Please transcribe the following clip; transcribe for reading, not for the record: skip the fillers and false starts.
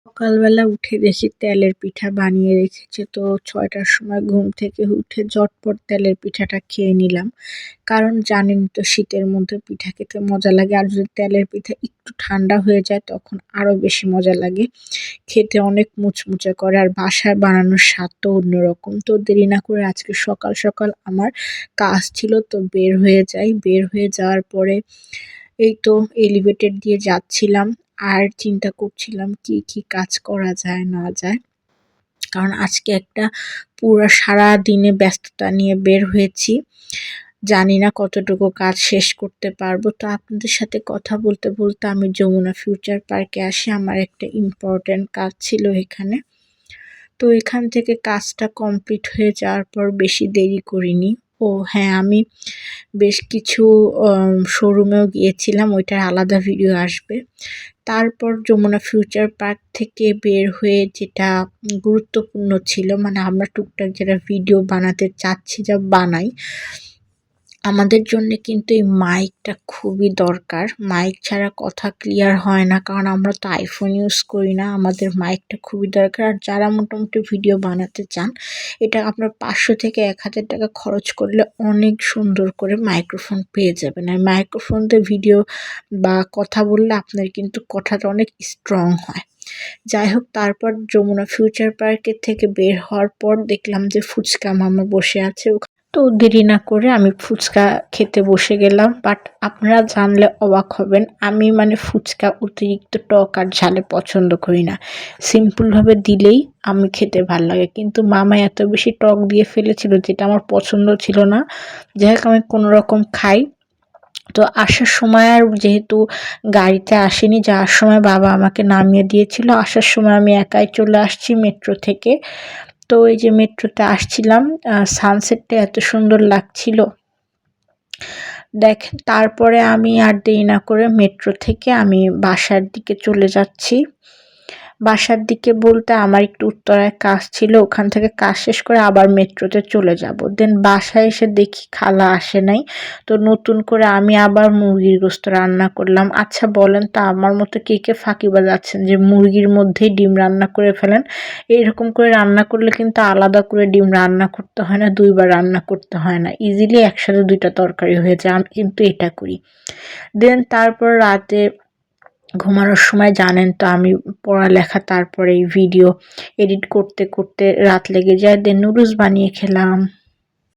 সকালবেলা উঠে দেখি তেলের পিঠা বানিয়ে রেখেছে। তো ৬টার সময় ঘুম থেকে উঠে ঝটপট তেলের পিঠাটা খেয়ে নিলাম। কারণ জানেন তো শীতের মধ্যে পিঠা খেতে মজা লাগে। আর যদি তেলের পিঠা একটু ঠান্ডা হয়ে যায় তখন আরো বেশি মজা লাগে। খেতে অনেক মুচমুচে করে আর বাসায় বানানোর স্বাদ তো অন্যরকম। তো দেরি না করে আজকে সকাল সকাল আমার কাজ ছিল, তো বের হয়ে যাই। বের হয়ে যাওয়ার পরে এই তো এলিভেটেড দিয়ে যাচ্ছিলাম আর চিন্তা করছিলাম কি কি কাজ করা যায় না যায়। কারণ আজকে একটা পুরা সারাদিনে ব্যস্ততা নিয়ে বের হয়েছি। জানি না কতটুকু কাজ শেষ করতে পারবো। তো আপনাদের সাথে কথা বলতে বলতে আমি যমুনা ফিউচার পার্কে আসি। আমার একটা ইম্পোর্টেন্ট কাজ ছিল এখানে। তো এখান থেকে কাজটা কমপ্লিট হয়ে যাওয়ার পর বেশি দেরি করিনি। ও হ্যাঁ, আমি বেশ কিছু শোরুমেও গিয়েছিলাম, ওইটার আলাদা ভিডিও আসবে। তারপর যমুনা ফিউচার পার্ক থেকে বের হয়ে যেটা গুরুত্বপূর্ণ ছিল, মানে আমরা টুকটাক যেটা ভিডিও বানাতে চাচ্ছি যা বানাই, আমাদের জন্য কিন্তু এই মাইকটা খুবই দরকার। মাইক ছাড়া কথা ক্লিয়ার হয় না, কারণ আমরা তো আইফোন ইউজ করি না। আমাদের মাইকটা খুবই দরকার। আর যারা মোটামুটি ভিডিও বানাতে চান, এটা আপনার 500 থেকে 1000 টাকা খরচ করলে অনেক সুন্দর করে মাইক্রোফোন পেয়ে যাবেন। আর মাইক্রোফোন দিয়ে ভিডিও বা কথা বললে আপনার কিন্তু কথাটা অনেক স্ট্রং হয়। যাই হোক, তারপর যমুনা ফিউচার পার্কের থেকে বের হওয়ার পর দেখলাম যে ফুচকা মামা বসে আছে। তো দেরি না করে আমি ফুচকা খেতে বসে গেলাম। বাট আপনারা জানলে অবাক হবেন, আমি মানে ফুচকা অতিরিক্ত টক আর ঝালে পছন্দ করি না। সিম্পলভাবে দিলেই আমি খেতে ভাল লাগে। কিন্তু মামা এত বেশি টক দিয়ে ফেলেছিল যেটা আমার পছন্দ ছিল না। যাই হোক, আমি কোনো রকম খাই। তো আসার সময় আর যেহেতু গাড়িতে আসেনি, যাওয়ার সময় বাবা আমাকে নামিয়ে দিয়েছিল। আসার সময় আমি একাই চলে আসছি মেট্রো থেকে। তো এই যে মেট্রোতে আসছিলাম, সানসেটটা এত সুন্দর লাগছিল দেখেন। তারপরে আমি আর দেরি না করে মেট্রো থেকে আমি বাসার দিকে চলে যাচ্ছি। বাসার দিকে বলতে আমার একটু উত্তরায় কাজ ছিল, ওখান থেকে কাজ শেষ করে আবার মেট্রোতে চলে যাব। দেন বাসায় এসে দেখি খালা আসে নাই। তো নতুন করে আমি আবার মুরগির গোস্ত রান্না করলাম। আচ্ছা বলেন তো, আমার মতো কে কে ফাঁকিবাজ আছেন যে মুরগির মধ্যেই ডিম রান্না করে ফেলেন? এরকম করে রান্না করলে কিন্তু আলাদা করে ডিম রান্না করতে হয় না, 2বার রান্না করতে হয় না, ইজিলি একসাথে 2টা তরকারি হয়ে যায়। আমি কিন্তু এটা করি। দেন তারপর রাতে ঘুমানোর সময় জানেন তো আমি পড়ালেখা, তারপরে এই ভিডিও এডিট করতে করতে রাত লেগে যায়। দেন নুডলস বানিয়ে খেলাম।